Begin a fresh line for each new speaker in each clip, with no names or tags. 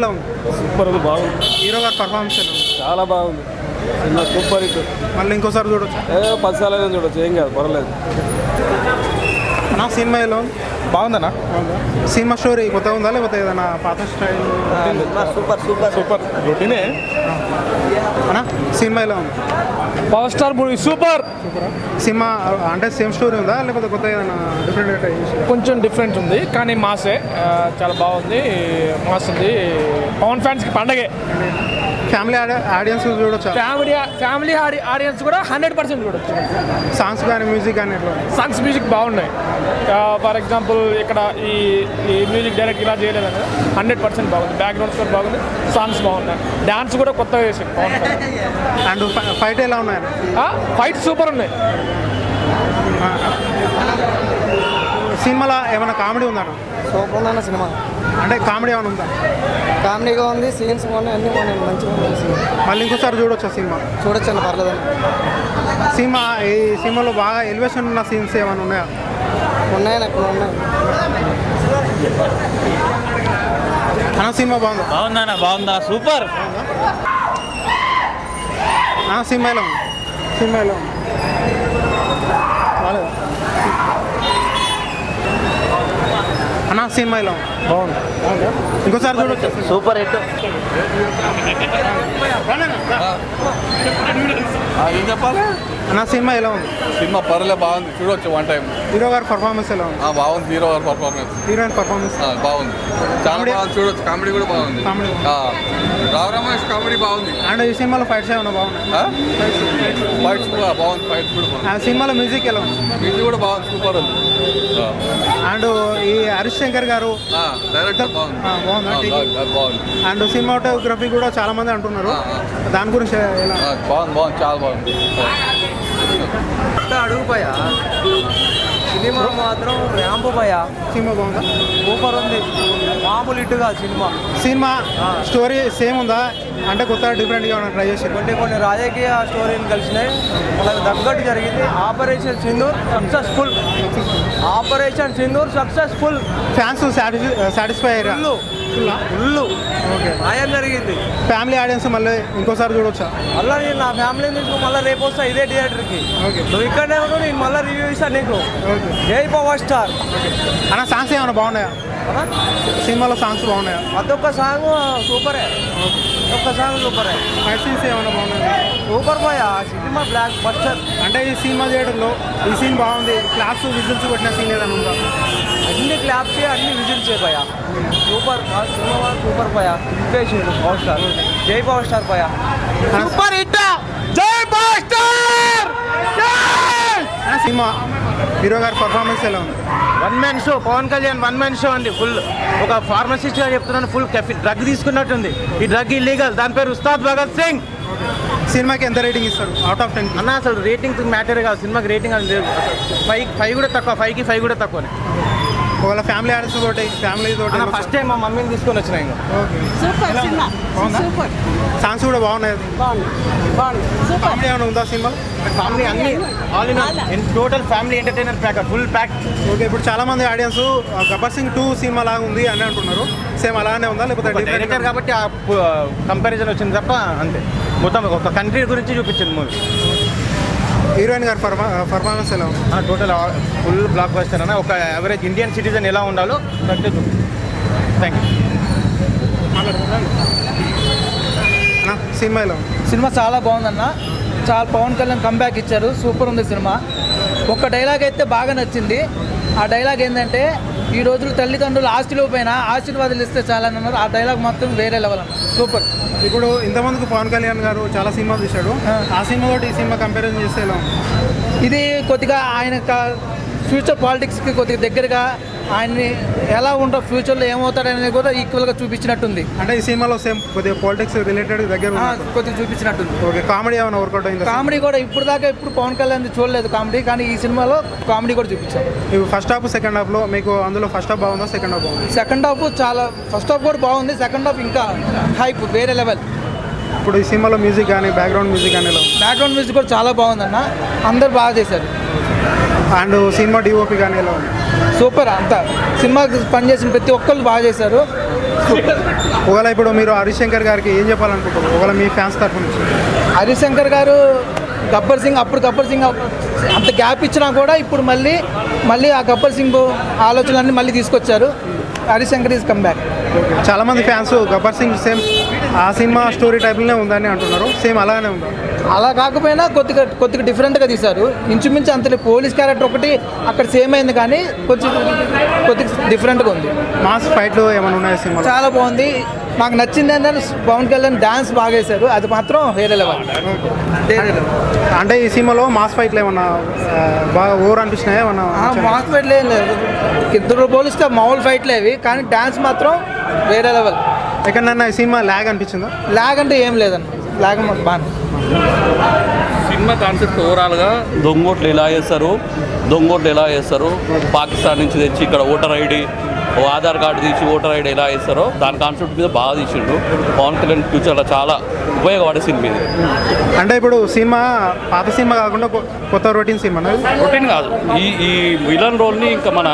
ఎలా ఉంది?
సూపర్ ఉంది, బాగుంది.
హీరో గారి పర్ఫార్మెన్స్ ఎలా ఉంది?
చాలా బాగుంది. Cinema super hit.
మళ్ళీ ఇంకోసారి చూడొచ్చు.
10 సార్లు చూడొచ్చు, ఏం కాదు, పర్వాలేదు.
నా సినిమా ఎలా ఉంది?
బాగుందన్నా.
సినిమా స్టోరీ కొత్తగా ఉందా లేకపోతే ఏదైనా పాత స్టైల్?
సూపర్ సూపర్ సూపర్ రొటీనే
అన్నా సినిమా ఎలా ఉంది?
Power star movie super.
Cinema అంటే సేమ్ స్టోరీ ఉందా లేకపోతే కొత్త ఏదైనా డిఫరెంట్?
కొంచెం డిఫరెంట్ ఉంది కానీ మాసే, చాలా బాగుంది. మాస్ ఉంది, పవన్ ఫ్యాన్స్కి పండగే.
ఫ్యామిలీ ఆడియన్స్ చూడొచ్చా?
ఫ్యామిలీ ఆడియన్స్ కూడా 100% చూడొచ్చు.
సాంగ్స్ కానీ మ్యూజిక్ కానీ ఎట్లా?
సాంగ్స్ మ్యూజిక్ బాగున్నాయి. ఫర్ ఎగ్జాంపుల్ ఇక్కడ ఈ మ్యూజిక్ డైరెక్ట్ ఇలా చేయలేదని 100% బాగుంది. బ్యాక్గ్రౌండ్ స్కోర్ బాగుంది, సాంగ్స్ బాగున్నాయి. డ్యాన్స్ కూడా కొత్తగా చేసాడు పవన్ కళ్యాణ్.
అండ్ ఫైట్ ఎలా ఉన్నాయి?
ఫైట్ సూపర్ ఉన్నాయి.
సినిమాలో ఏమైనా కామెడీ ఉందా?
సూపర్ ఉందన్న సినిమా.
అంటే కామెడీ ఏమైనా ఉందా?
కామెడీగా ఉంది, సీన్స్ బాగున్నాయి, అన్నీ బాగున్నాయి, మంచిగా ఉంది సినిమా.
మళ్ళీ ఇంకోసారి చూడొచ్చా సినిమా?
చూడొచ్చు అన్న, పర్లేదన్న.
ఈ సినిమాలో బాగా ఎలివేషన్ ఉన్న సీన్స్ ఏమైనా ఉన్నాయా?
ఉన్నాయని అక్కడ ఉన్నాయి.
అన్న సినిమా బాగుందా?
బాగుందన్న, బాగుందా, సూపర్.
సినిమా ఎలా ఉంది? సినిమా ఎలా ఉంది? బాగాలేదా అన్న? సినిమా ఎలా ఉంది?
బాగుంది.
ఇంకోసారి చూడొచ్చు.
Super hit.
ఏం చెప్పాలి?
అన్న సినిమా ఎలా ఉంది?
సినిమా పర్లే, బాగుంది, చూడొచ్చు వన్ టైం.
హీరో గారి పర్ఫార్మెన్స్ ఎలా ఉంది?
బాగుంది, హీరో గారి పర్ఫార్మెన్స్,
హీరోయిన్ పర్ఫార్మెన్స్
బాగుంది, చాలా బాగుంది, చూడొచ్చు. కామెడీ కూడా బాగుంది.
కామెడీ
రావు రమేష్ కామెడీ బాగుంది.
అండ్ ఈ సినిమాలో ఫైట్స్ ఏమైనా బాగున్నాయి?
ఫైట్స్ కూడా బాగుంది, ఫైట్స్ కూడా బాగుంది.
ఆ సినిమాలో మ్యూజిక్ ఎలా ఉంది?
మ్యూజిక్ కూడా బాగుంది, సూపర్ ఉంది.
అండ్ ఈ హరీష్ శంకర్ గారు
డైరెక్టర్ బాగుంది. బాగుంది.
అండ్ సినిమాటోగ్రఫీ కూడా చాలా మంది అంటున్నారు, దాని గురించి ఎలా?
బాగుంది, బాగుంది, చాలా బాగుంది.
అడుగుపోయా సినిమా మాత్రం ర్యాంపు పోయా.
సినిమా బాగుందా?
సూపర్ ఉంది, మామూలు ఇట్టుగా సినిమా.
సినిమా స్టోరీ సేమ్ ఉందా అంటే కొత్త డిఫరెంట్గా ఏమైనా ట్రై చేసి?
కొన్ని రాజకీయ స్టోరీని కలిసినాయి, వాళ్ళకి తగ్గట్టు జరిగింది. Operation Sindoor successful. Operation Sindoor successful.
Fans satisfy అయ్యారు?
Full
okay.
న్యాయం జరిగింది.
ఫ్యామిలీ ఆడియన్స్ మళ్ళీ ఇంకోసారి చూడొచ్చా?
మళ్ళీ నేను నా ఫ్యామిలీ నుంచి మళ్ళీ రేపు వస్తా ఇదే థియేటర్కి.
ఓకే.
నువ్వు ఇక్కడనే ఉండు, నేను మళ్ళీ రివ్యూ ఇస్తాను నీకు.
ఓకే.
జై పవర్ స్టార్.
అన్న సాంగ్స్ ఏమైనా బాగున్నాయా? సినిమాలో సాంగ్స్ బాగున్నాయా?
అదొక్క సాంగ్ సూపరే, ఒక్క సాంగ్ సూపరే.
ఫైట్ సీన్స్ ఏమైనా బాగున్నాయా?
సూపర్ పోయా సినిమా, బ్లాక్ బస్టర్.
అంటే ఈ సినిమా థియేటర్లో ఈ సీన్ బాగుంది, క్లాప్స్ విజిల్స్ కొట్టిన సీన్ ఏదైనా ఉందా?
అన్ని క్లాప్స్ అన్ని విజిల్స్ పోయా. సూపర్ సినిమా, సూపర్ పోయా. ఇంపేషన్ పవర్ స్టార్. జై పవర్ స్టార్ పోయా.
Super
hit. జై పవర్ స్టార్.
సినిమా హీరో గారి పర్ఫార్మెన్స్ ఎలా ఉంది?
One man show, Pawan Kalyan one man show అండి. ఫుల్ ఒక ఫార్మసిస్ట్గా చెప్తున్నాను, ఫుల్ డ్రగ్ తీసుకున్నట్టుంది. ఈ డ్రగ్ ఇల్లీగల్, దాని పేరు ఉస్తాద్ భగత్ సింగ్.
సినిమాకి ఎంత రేటింగ్ ఇస్తారు అవుట్ ఆఫ్ 10?
అన్న అసలు రేటింగ్ మ్యాటర్ కాదు, సినిమాకి రేటింగ్ అని లేదు. 5 కూడా తక్కువ, 5కి 5 కూడా తక్కువనే.
ఒకవేళ ఫ్యామిలీ ఆడియన్స్ తోటి ఫ్యామిలీ తోటి
ఫస్ట్ టైం మా మమ్మీని తీసుకొని వచ్చిన ఇంకా.
Super cinema, super.
సాంగ్స్ కూడా బాగున్నాయి. కామెడీ ఏమైనా ఉందా సినిమాలో?
ఫ్యామిలీ అన్ని all in total family entertainer pack, full pack.
Okay. ఇప్పుడు చాలా మంది ఆడియన్స్ గబ్బర్ సింగ్ 2 సినిమా లాగా ఉంది అని అంటున్నారు, సేమ్ అలానే ఉందా లేకపోతే
డైరెక్టర్ కాబట్టి ఆ కంపారిజన్ వచ్చింది తప్ప అంతే. మొత్తం ఒక కంట్రీ గురించి చూపించింది మూవీ.
హీరోయిన్ గారి పర్ఫార్మెన్స్ ఎలా ఉంది?
టోటల్ ఫుల్ బ్లాక్ బస్టర్ అన్న. ఒక యావరేజ్ ఇండియన్ సిటిజన్ ఎలా ఉండాలో కరెక్ట్గా చూపించింది. Thank you.
సినిమా ఎలా ఉంది?
సినిమా చాలా బాగుందన్న. చాలా పవన్ కళ్యాణ్ కంబ్యాక్ ఇచ్చారు, సూపర్ ఉంది సినిమా. ఒక్క డైలాగ్ అయితే బాగా నచ్చింది. ఆ డైలాగ్ ఏంటంటే, ఈ రోజులు తల్లిదండ్రులు ఆస్తిలో పైన ఆశీర్వాదాలు ఇస్తే చాలని అన్నారు. ఆ డైలాగ్ మొత్తం వేరే లెవెల్ అన్న, సూపర్.
ఇప్పుడు ఇంతమందికి పవన్ కళ్యాణ్ గారు చాలా సినిమాలు తీశాడు, ఆ సినిమా తోటి ఈ సినిమా కంపారిజన్ చేస్తే ఎలా ఉంది?
ఇది కొద్దిగా ఆయన ఫ్యూచర్ పాలిటిక్స్కి కొద్దిగా దగ్గరగా, ఆయన్ని ఎలా ఉంటా ఫ్యూచర్లో ఏమవుతాడనేది కూడా ఈక్వల్గా చూపించినట్టుంది.
అంటే ఈ సినిమాలో సేమ్ కొద్దిగా పాలిటిక్స్ రిలేటెడ్ దగ్గర
కొద్దిగా చూపించినట్టుంది.
ఓకే. కామెడీ ఏమైనా వర్కౌట్ అయింది?
కామెడీ కూడా ఇప్పుడు పవన్ కళ్యాణ్ చూడలేదు కామెడీ, కానీ ఈ సినిమాలో కామెడీ కూడా చూపించారు.
ఇవి ఫస్ట్ హాఫ్ సెకండ్ హాఫ్లో మీకు అందులో ఫస్ట్ హాఫ్ బాగుందా సెకండ్ హాఫ్ బాగుంది?
సెకండ్ హాఫ్ చాలా, ఫస్ట్ హాఫ్ కూడా బాగుంది, సెకండ్ హాఫ్ ఇంకా హైప్ వేరే లెవెల్.
ఇప్పుడు ఈ సినిమాలో మ్యూజిక్ కానీ బ్యాక్గ్రౌండ్ మ్యూజిక్ కానీ ఎలా ఉంది?
బ్యాక్గ్రౌండ్ మ్యూజిక్ కూడా చాలా బాగుందన్న, అందరు బాగా చేశారు.
అండ్ సినిమా డిఓపి కానీ ఎలా ఉంది?
సూపర్. అంతా సినిమాకి పనిచేసిన ప్రతి ఒక్కళ్ళు బాగా చేశారు.
ఒకవేళ ఇప్పుడు మీరు హరిశంకర్ గారికి ఏం చెప్పాలనుకుంటారు ఒకవేళ మీ ఫ్యాన్స్ తరఫు నుంచి?
హరిశంకర్ గారు గబ్బర్ సింగ్ అంత గ్యాప్ ఇచ్చినా కూడా ఇప్పుడు మళ్ళీ ఆ గబ్బర్ సింగ్ ఆలోచనలన్నీ మళ్ళీ తీసుకొచ్చారు. Harishankar is come back.
చాలా మంది ఫ్యాన్స్ గబ్బర్ సింగ్ సేమ్ ఆ సినిమా స్టోరీ టైప్లోనే ఉందని అంటున్నారు. సేమ్ అలానే ఉందా?
అలా కాకపోయినా కొద్దిగా డిఫరెంట్గా తీశారు. ఇంచుమించు అంతలే పోలీస్ క్యారెక్టర్ ఒకటి అక్కడ సేమ్ అయింది, కానీ కొద్దిగా డిఫరెంట్గా ఉంది.
మాస్ ఫైట్లు ఏమైనా ఉన్నాయా సినిమా?
చాలా బాగుంది. నాకు నచ్చింది ఏంటంటే పవన్ కళ్యాణ్ డాన్స్ బాగా వేశారు, అది మాత్రం వేరే లెవెల్.
అంటే ఈ సినిమాలో మాస్ ఫైట్లు ఏమన్నా బాగా ఓవర్ అనిపించినాయా ఏమన్నా?
మాస్ ఫైట్లు ఏం లేదు, ఇద్దరు పోలిస్తే మామూలు ఫైట్లు అవి, కానీ డాన్స్ మాత్రం వేరే లెవెల్.
ఎక్కడన్నా ఈ సినిమా ల్యాగ్ అనిపించిందా?
లాగ్ అంటే ఏం లేదన్న, లాగ్ మాకు బాగా.
సినిమా కాన్సెప్ట్ ఓవరాల్గా దొంగోట్లు ఎలా చేస్తారు, పాకిస్తాన్ నుంచి తెచ్చి ఇక్కడ ఓటర్ ఐడి, ఆధార్ కార్డు తీసి ఓటర్ ఐడి ఎలా వేస్తారో దాని కాన్సెప్ట్ మీద బాగా తీసిండు. పవన్ కళ్యాణ్ ఫ్యూచర్లో చాలా ఉపయోగపడే సినిమా ఇది.
అంటే ఇప్పుడు సినిమా పాత సినిమా కాకుండా కొత్త రొటీన్ సినిమా?
రొటీన్ కాదు, ఈ విలన్ రోల్ని ఇంకా మన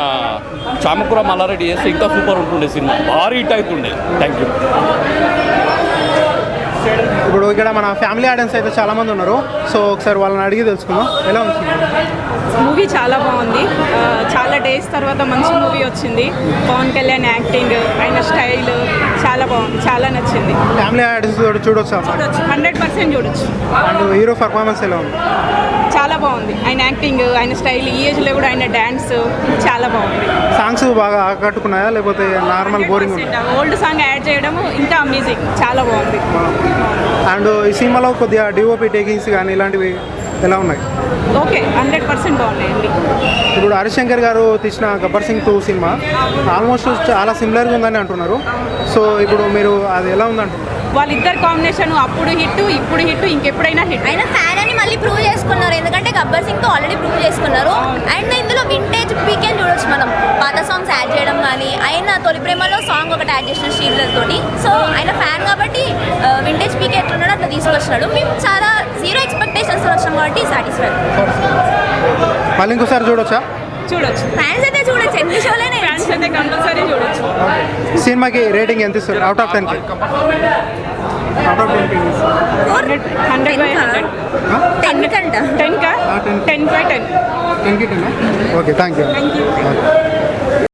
చామకూర మల్లారెడ్డి చేస్తే ఇంకా సూపర్ ఉంటుండే సినిమా, భారీ హిట్ అవుతుండే. Thank you.
ఇప్పుడు ఇక్కడ మన ఫ్యామిలీ ఆడియన్స్ అయితే చాలా మంది ఉన్నారు, సో ఒకసారి వాళ్ళని అడిగి తెలుసుకుందాం ఎలా ఉంది
మూవీ. చాలా బాగుంది. చాలా డేస్ తర్వాత మంచి మూవీ వచ్చింది. పవన్ కళ్యాణ్ యాక్టింగ్, ఆయన స్టైల్ చాలా బాగుంది, చాలా నచ్చింది.
ఫ్యామిలీ ఆడియన్స్ చూడొచ్చు
100% చూడొచ్చు.
అండ్ హీరో పర్ఫార్మెన్స్ ఎలా ఉంది?
చాలా బాగుంది. ఆయన యాక్టింగ్, ఆయన స్టైల్, ఈ ఏజ్లో కూడా ఆయన డ్యాన్స్ చాలా బాగుంది.
సాంగ్స్ బాగా ఆకట్టుకున్నాయా లేకపోతే నార్మల్ బోరింగ్ ఉంది?
ఓల్డ్ సాంగ్ యాడ్ చేయడం ఇంకా అమేజింగ్, చాలా బాగుంది.
అండ్ ఈ సినిమాలో కొద్దిగా డిఓపి టేకింగ్స్ కానీ ఇలాంటివి ఎలా ఉన్నాయి?
ఓకే, 100% బాగున్నాయండి.
ఇప్పుడు హరిశంకర్ గారు తీసిన గబ్బర్ సింగ్ 2 సినిమా ఆల్మోస్ట్ చాలా సిమిలర్గా ఉందని అంటున్నారు. సో ఇప్పుడు మీరు అది ఎలా ఉందంటున్నారు?
వాళ్ళిద్దరు కాంబినేషన్ అప్పుడు హిట్, ఇప్పుడు హిట్, ఇంకెప్పుడైనా హిట్.
ఆయన ఫ్యాన్ అని మళ్ళీ ప్రూవ్ చేసుకున్నారు, ఎందుకంటే గబ్బర్ సింగ్ తో ఆల్రెడీ ప్రూవ్ చేసుకున్నారు. అండ్ ఇందులో వింటేజ్ వీకెండ్ చూడొచ్చు మనం, పాత సాంగ్స్ యాడ్ చేయడం కానీ, ఆయన తొలి ప్రేమలో సాంగ్ ఒకటి యాడ్ చేసిన శ్రీలర్ తోటి. సో ఆయన ఫ్యాన్ కాబట్టి వింటేజ్ పీకే ఎట్లున్నాడో అట్లా తీసుకొచ్చినాడు. మేము చాలా జీరో ఎక్స్పెక్టేషన్స్ వచ్చాం కాబట్టి సాటిస్ఫైడ్.
మళ్ళీ ఇంకోసారి చూడొచ్చా?
చూడొచ్చు.
ఫ్యాన్స్ అయితే చూడొచ్చు, ఎన్ని షోలైనా
ఫ్యాన్స్ అయితే కంపల్సరీ చూడొచ్చు.
సినిమాకి రేటింగ్ ఎంత ఇస్తారు అవుట్ ఆఫ్ 10కి? అవుట్ ఆఫ్ 10కి
100/100.
10 కంట
10 కా? 10/10.
10కి 10. Okay, thank you.